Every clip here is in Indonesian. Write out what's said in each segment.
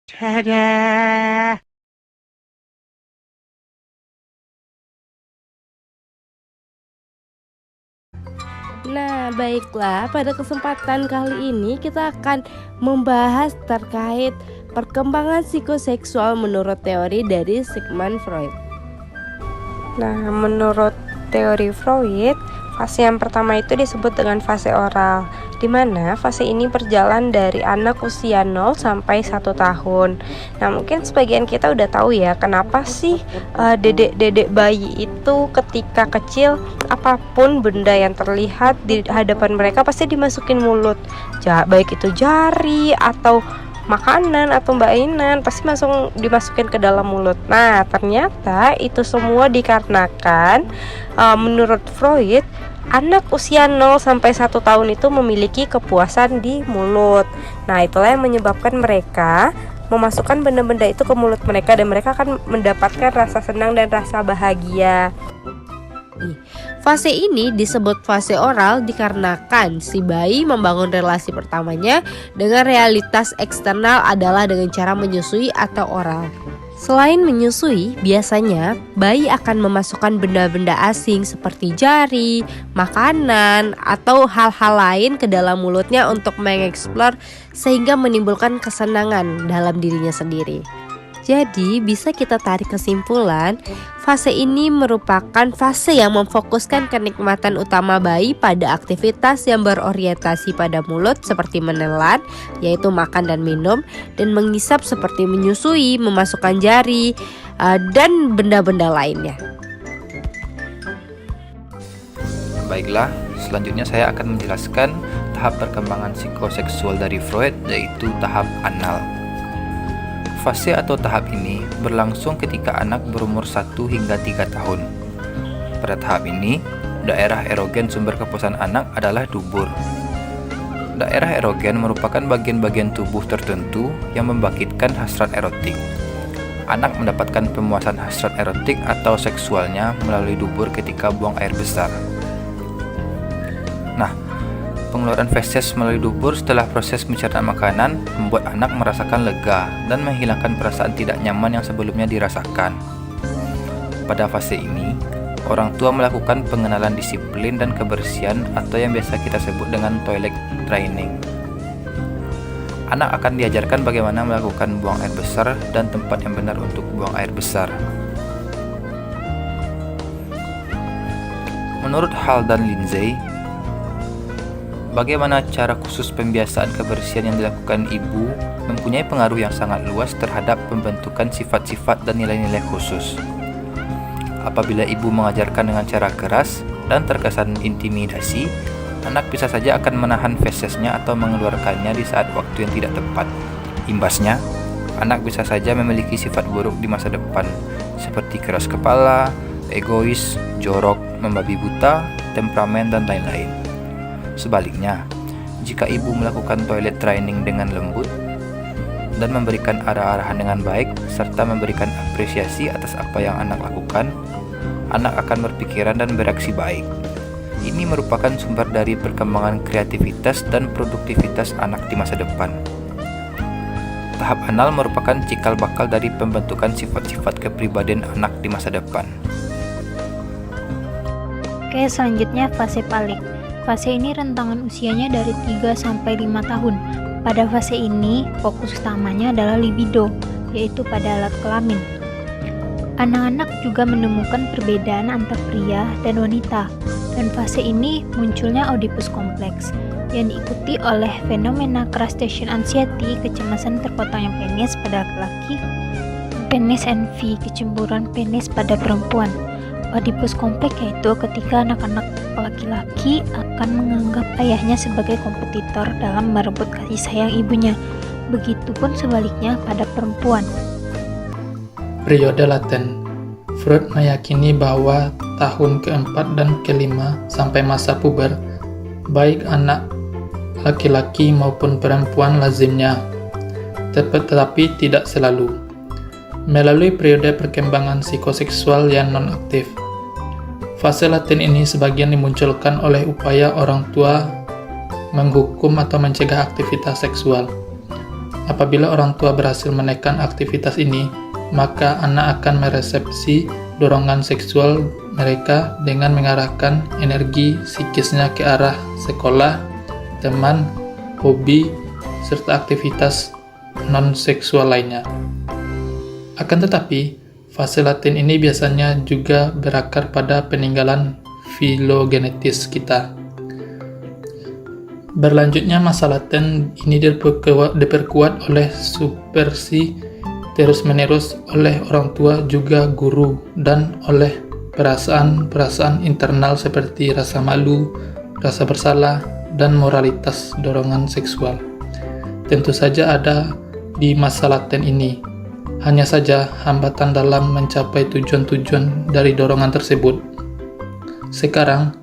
Tada! Nah, baiklah, pada kesempatan kali ini kita akan membahas terkait perkembangan psikoseksual menurut teori dari Sigmund Freud. Nah, menurut teori Freud, fase yang pertama itu disebut dengan fase oral, di mana fase ini berjalan dari anak usia 0 sampai 1 tahun. Nah, mungkin sebagian kita udah tahu ya, kenapa sih dedek-dedek bayi itu ketika kecil, apapun benda yang terlihat di hadapan mereka pasti dimasukin mulut. Baik itu jari atau makanan atau mainan pasti dimasukin ke dalam mulut. Nah, ternyata itu semua dikarenakan menurut Freud, anak usia 0 sampai 1 tahun itu memiliki kepuasan di mulut. Nah, itulah yang menyebabkan mereka memasukkan benda-benda itu ke mulut mereka dan mereka akan mendapatkan rasa senang dan rasa bahagia. Fase ini disebut fase oral dikarenakan si bayi membangun relasi pertamanya dengan realitas eksternal adalah dengan cara menyusui atau oral. Selain menyusui, biasanya bayi akan memasukkan benda-benda asing seperti jari, makanan, atau hal-hal lain ke dalam mulutnya untuk mengeksplor sehingga menimbulkan kesenangan dalam dirinya sendiri. Jadi bisa kita tarik kesimpulan, fase ini merupakan fase yang memfokuskan kenikmatan utama bayi pada aktivitas yang berorientasi pada mulut seperti menelan, yaitu makan dan minum, dan mengisap seperti menyusui, memasukkan jari, dan benda-benda lainnya. Baiklah, selanjutnya saya akan menjelaskan tahap perkembangan psikoseksual dari Freud, yaitu tahap anal. Fase atau tahap ini berlangsung ketika anak berumur 1 hingga 3 tahun. Pada tahap ini, daerah erogen sumber kepuasan anak adalah dubur. Daerah erogen merupakan bagian-bagian tubuh tertentu yang membangkitkan hasrat erotik. Anak mendapatkan pemuasan hasrat erotik atau seksualnya melalui dubur ketika buang air besar. Nah, pengeluaran feses melalui dubur setelah proses mencerna makanan membuat anak merasakan lega dan menghilangkan perasaan tidak nyaman yang sebelumnya dirasakan. Pada fase ini, orang tua melakukan pengenalan disiplin dan kebersihan atau yang biasa kita sebut dengan toilet training. Anak akan diajarkan bagaimana melakukan buang air besar dan tempat yang benar untuk buang air besar. Menurut Hall dan Lindsay, bagaimana cara khusus pembiasaan kebersihan yang dilakukan ibu mempunyai pengaruh yang sangat luas terhadap pembentukan sifat-sifat dan nilai-nilai khusus. Apabila ibu mengajarkan dengan cara keras dan terkesan intimidasi, anak bisa saja akan menahan fesesnya atau mengeluarkannya di saat waktu yang tidak tepat. Imbasnya, anak bisa saja memiliki sifat buruk di masa depan, seperti keras kepala, egois, jorok, membabi buta, temperamen, dan lain-lain. Sebaliknya, jika ibu melakukan toilet training dengan lembut dan memberikan arah-arahan dengan baik serta memberikan apresiasi atas apa yang anak lakukan, anak akan berpikiran dan bereaksi baik. Ini merupakan sumber dari perkembangan kreativitas dan produktivitas anak di masa depan. Tahap anal merupakan cikal bakal dari pembentukan sifat-sifat kepribadian anak di masa depan. Oke, selanjutnya fase palik. Fase ini rentangan usianya dari 3 sampai 5 tahun. Pada fase ini, fokus utamanya adalah libido, yaitu pada alat kelamin. Anak-anak juga menemukan perbedaan antar pria dan wanita, dan fase ini munculnya Oedipus kompleks, yang diikuti oleh fenomena crustacean anxiety, kecemasan terpotongnya penis pada laki-laki, penis envy, kecemburuan penis pada perempuan. Oedipus kompleks yaitu ketika anak-anak laki-laki akan menganggap ayahnya sebagai kompetitor dalam merebut kasih sayang ibunya. Begitupun sebaliknya pada perempuan. Periode laten. Freud meyakini bahwa tahun keempat dan kelima sampai masa puber, baik anak laki-laki maupun perempuan lazimnya, tetapi tidak selalu, melalui periode perkembangan psikoseksual yang non-aktif. Fase laten ini sebagian dimunculkan oleh upaya orang tua menghukum atau mencegah aktivitas seksual. Apabila orang tua berhasil menekan aktivitas ini, maka anak akan meresepsi dorongan seksual mereka dengan mengarahkan energi psikisnya ke arah sekolah, teman, hobi, serta aktivitas non-seksual lainnya. Akan tetapi, fase laten ini biasanya juga berakar pada peninggalan filogenetis kita. Berlanjutnya masa laten ini diperkuat oleh subversi terus-menerus oleh orang tua juga guru dan oleh perasaan-perasaan internal seperti rasa malu, rasa bersalah, dan moralitas dorongan seksual. Tentu saja ada di masa laten ini. Hanya saja hambatan dalam mencapai tujuan-tujuan dari dorongan tersebut. Sekarang,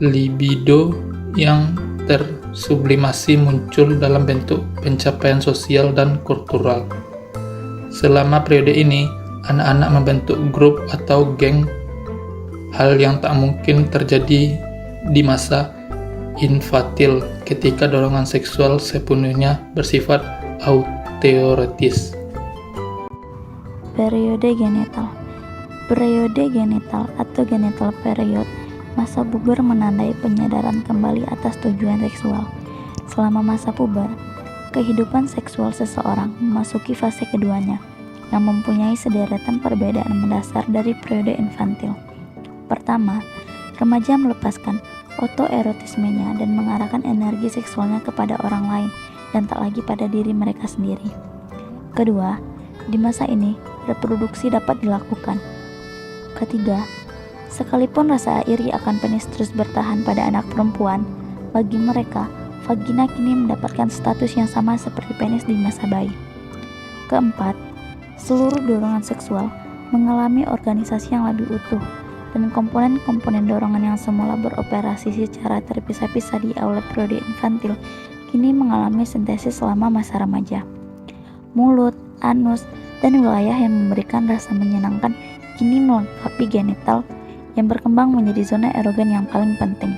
libido yang tersublimasi muncul dalam bentuk pencapaian sosial dan kultural. Selama periode ini, anak-anak membentuk grup atau geng, hal yang tak mungkin terjadi di masa infantil ketika dorongan seksual sepenuhnya bersifat autoritaris. Periode genital. Periode genital atau genital period, masa puber menandai penyadaran kembali atas tujuan seksual. Selama masa puber, kehidupan seksual seseorang memasuki fase keduanya, yang mempunyai sederetan perbedaan mendasar dari periode infantil. Pertama, remaja melepaskan autoerotismenya dan mengarahkan energi seksualnya kepada orang lain dan tak lagi pada diri mereka sendiri. Kedua, di masa ini, reproduksi dapat dilakukan. Ketiga, sekalipun rasa iri akan penis terus bertahan pada anak perempuan, bagi mereka, vagina kini mendapatkan status yang sama seperti penis di masa bayi. Keempat, seluruh dorongan seksual mengalami organisasi yang lebih utuh, dan komponen-komponen dorongan yang semula beroperasi secara terpisah-pisah di awal periode infantil kini mengalami sintesis selama masa remaja. Mulut, anus, dan wilayah yang memberikan rasa menyenangkan kini melengkapi genital yang berkembang menjadi zona erogen yang paling penting.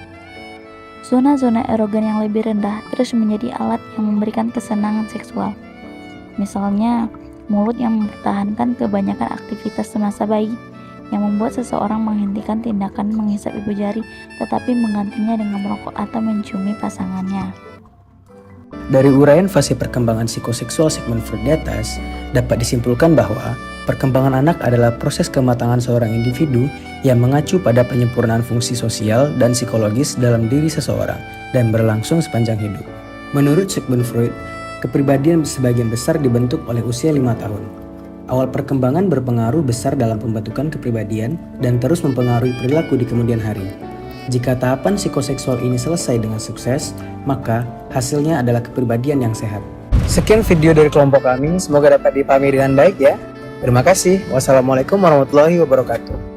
Zona-zona erogen yang lebih rendah terus menjadi alat yang memberikan kesenangan seksual. Misalnya, mulut yang mempertahankan kebanyakan aktivitas semasa bayi, yang membuat seseorang menghentikan tindakan menghisap ibu jari tetapi menggantinya dengan merokok atau menciumi pasangannya. Dari uraian fase perkembangan psikoseksual segmen Freud di atas, dapat disimpulkan bahwa perkembangan anak adalah proses kematangan seorang individu yang mengacu pada penyempurnaan fungsi sosial dan psikologis dalam diri seseorang dan berlangsung sepanjang hidup. Menurut Sigmund Freud, kepribadian sebagian besar dibentuk oleh usia 5 tahun. Awal perkembangan berpengaruh besar dalam pembentukan kepribadian dan terus mempengaruhi perilaku di kemudian hari. Jika tahapan psikoseksual ini selesai dengan sukses, maka hasilnya adalah kepribadian yang sehat. Sekian video dari kelompok kami, semoga dapat dipahami dengan baik ya. Terima kasih. Wassalamualaikum warahmatullahi wabarakatuh.